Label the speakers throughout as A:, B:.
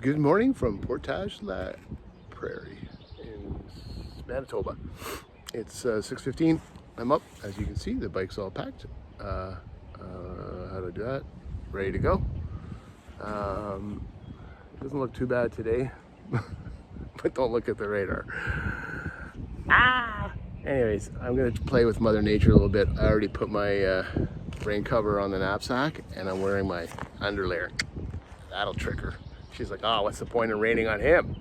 A: Good morning from Portage La Prairie in Manitoba. It's 6:15. I'm up. As you can see, the bike's all packed. How do I do that? Ready to go. It doesn't look too bad today, but don't look at the radar. Anyways, I'm going to play with Mother Nature a little bit. I already put my rain cover on the knapsack, and I'm wearing my underlayer. That'll trick her. She's like, oh, what's the point of raining on him?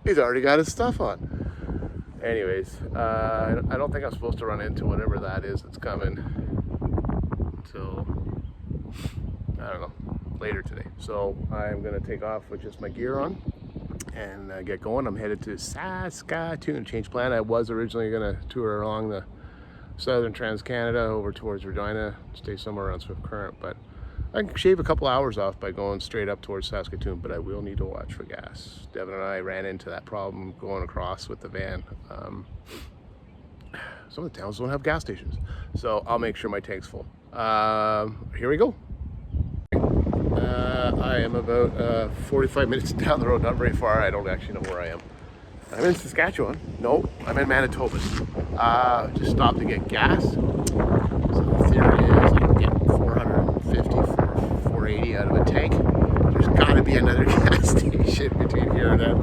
A: He's already got his stuff on. Anyways, I don't think I'm supposed to run into whatever that is that's coming until, I don't know, later today. So I'm going to take off with just my gear on and get going. I'm headed to Saskatoon. Change plan. I was originally going to tour along the southern Trans-Canada over towards Regina, stay somewhere around Swift Current, but I can shave a couple hours off by going straight up towards Saskatoon, but I will need to watch for gas. Devin and I ran into that problem going across with the van. Some of the towns don't have gas stations, so I'll make sure my tank's full. Here we go. I am about 45 minutes down the road, not very far. I don't actually know where I am. I'm in Saskatchewan. No, I'm in Manitoba. Just stopped to get gas. So the theory is I can get 450 for 480 out of a tank. There's got to be another gas station between here and there.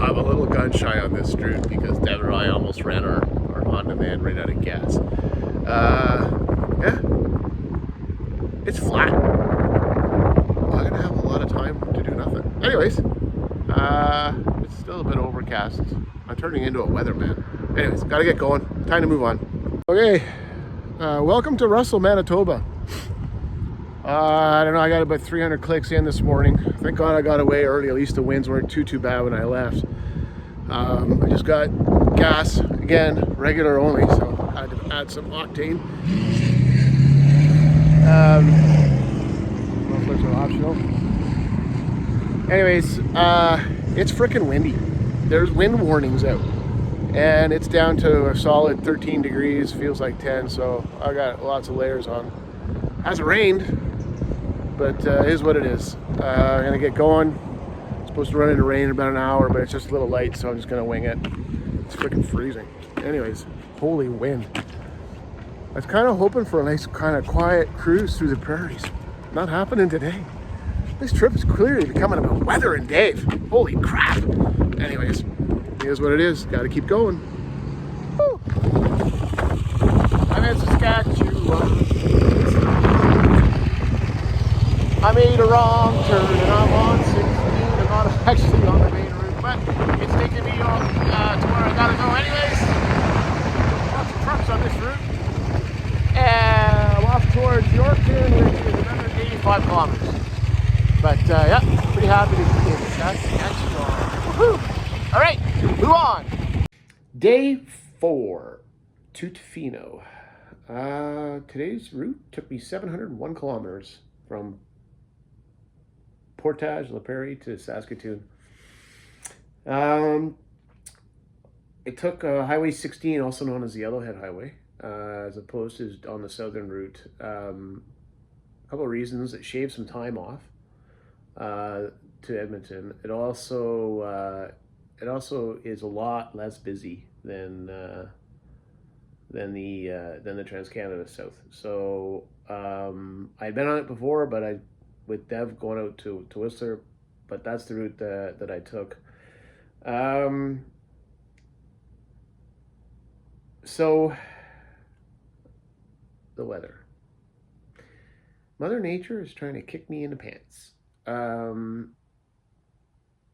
A: I'm a little gun shy on this route because Devin and I almost ran our Honda van right out of gas. Yeah, it's flat. I'm gonna have a lot of time to do nothing. Anyways, it's still a bit overcast. I'm turning into a weatherman. Anyways, gotta get going. Time to move on. Okay, welcome to Russell, Manitoba. I don't know, I got about 300 clicks in this morning. Thank God I got away early. At least the winds weren't too bad when I left. I just got gas, again, regular only, so I had to add some octane. Mufflers are optional. Anyways, it's freaking windy. There's wind warnings out, and it's down to a solid 13 degrees, feels like 10, so I got lots of layers on. Hasn't rained, but it is what it is. I'm gonna get going. Supposed to run into rain in about an hour, but it's just a little light, so I'm just gonna wing it. It's freaking freezing. Anyways, holy wind. I was kind of hoping for a nice kind of quiet cruise through the prairies. Not happening today. This trip is clearly becoming about weather and Dave. Holy crap. Anyways, here's what it is. Got to keep going. Woo. I'm in Saskatchewan. I made a wrong turn and I'm on 16. I'm not actually on the main route, but it's taking me on to where I gotta go anyways. Lots of trucks on this route. And I'm off towards Yorkton, which is another 85 kilometers. But yeah, pretty happy to be in Saskatchewan. Woohoo! All right, move on. Day 4 to Tofino. Today's route took me 701 kilometers from Portage La Prairie to Saskatoon. It took Highway 16, also known as the Yellowhead Highway, as opposed to on the southern route. A couple of reasons: it shaved some time off to Edmonton. It also is a lot less busy than the Trans-Canada South. So I'd been on it before, but with Dev going out to Whistler, but that's the route that I took. So the weather. Mother Nature is trying to kick me in the pants.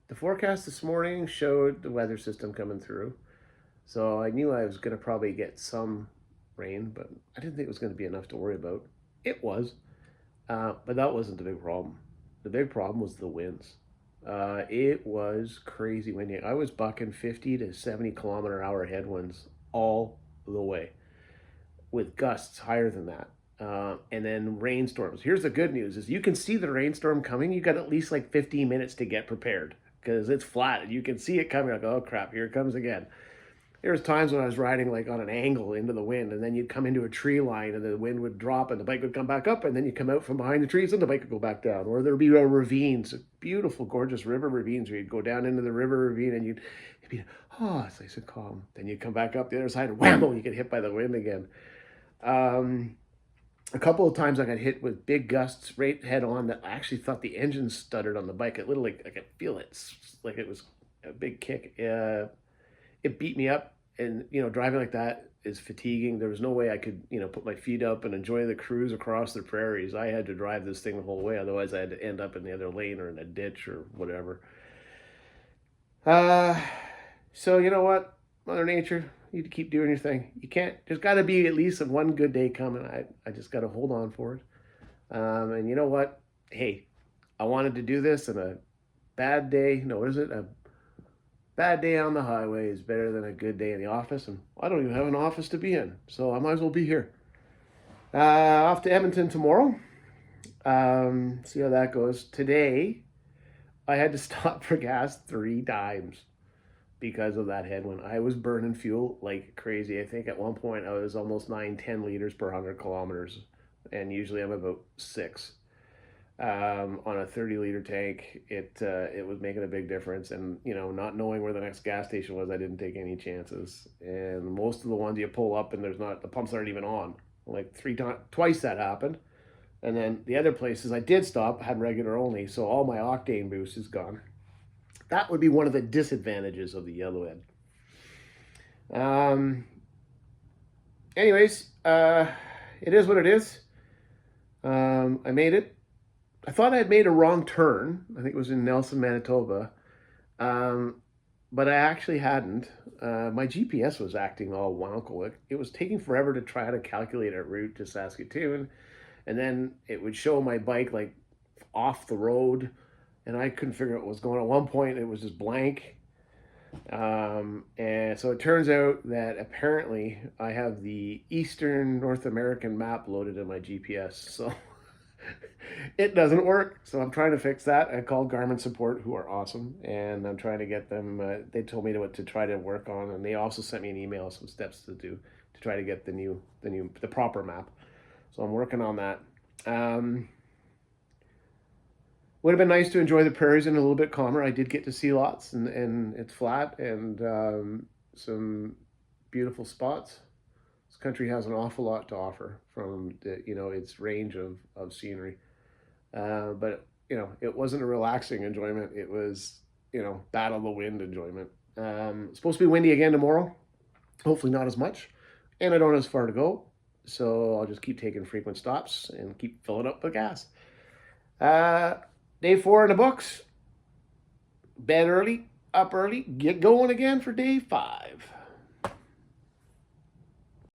A: The forecast this morning showed the weather system coming through, so I knew I was going to probably get some rain, but I didn't think it was going to be enough to worry about. It was, but that wasn't the big problem. The big problem was the winds. It was crazy windy. I was bucking 50 to 70 kilometer hour headwinds all the way, with gusts higher than that. And then rainstorms. Here's the good news: is you can see the rainstorm coming. You got at least like 15 minutes to get prepared because it's flat and you can see it coming. Like, oh crap, here it comes again.
B: there was times when I was riding like on an angle into the wind, and then you'd come into a tree line and the wind would drop and the bike would come back up, and then you'd come out from behind the trees and the bike would go back down. Or there'd be ravines, beautiful, gorgeous river ravines where you'd go down into the river ravine and you'd be, oh, it's nice and calm. Then you'd come back up the other side and whammo, you get hit by the wind again. A couple of times I got hit with big gusts right head on that I actually thought the engine stuttered on the bike. It literally, I could feel it, like it was a big kick. It beat me up, and driving like that is fatiguing. There was no way I could put my feet up and enjoy the cruise across the prairies. I had to drive this thing the whole way, otherwise I had to end up in the other lane or in a ditch or whatever. So you know what, Mother Nature, you need to keep doing your thing. You can't. There's got to be at least one good day coming. I just got to hold on for it. And you know what? Hey, I wanted to do this, and a bad day. No, what is it? A bad day on the highway is better than a good day in the office. And I don't even have an office to be in, so I might as well be here. Off to Edmonton tomorrow. See how that goes. Today, I had to stop for gas 3 times because of that headwind. I was burning fuel like crazy. I think at one point I was almost 9-10 liters per 100 kilometers, and usually I'm about 6. On a 30-liter tank. It was making a big difference, and not knowing where the next gas station was, I didn't take any chances. And most of the ones you pull up and the pumps aren't even on. Like twice that happened. And then the other places I did stop had regular only, so all my octane boost is gone. That would be one of the disadvantages of the Yellowhead. Anyways, it is what it is. I made it. I thought I had made a wrong turn. I think it was in Nelson, Manitoba. But I actually hadn't. My GPS was acting all wonky. It was taking forever to try to calculate a route to Saskatoon. And then it would show my bike like off the road. And I couldn't figure out what was going on. At one point, it was just blank. And so it turns out that apparently I have the Eastern North American map loaded in my GPS. So it doesn't work. So I'm trying to fix that. I called Garmin support, who are awesome, and I'm trying to get them. They told me what to try to work on, and they also sent me an email, some steps to do to try to get the proper map. So I'm working on that. Would have been nice to enjoy the prairies and a little bit calmer. I did get to see lots, and it's flat, and some beautiful spots. This country has an awful lot to offer from its range of scenery. But it wasn't a relaxing enjoyment. It was battle the wind enjoyment. It's supposed to be windy again tomorrow. Hopefully not as much, and I don't have as far to go, so I'll just keep taking frequent stops and keep filling up the gas. Day 4 in the books. Bed early, up early, get going again for day 5.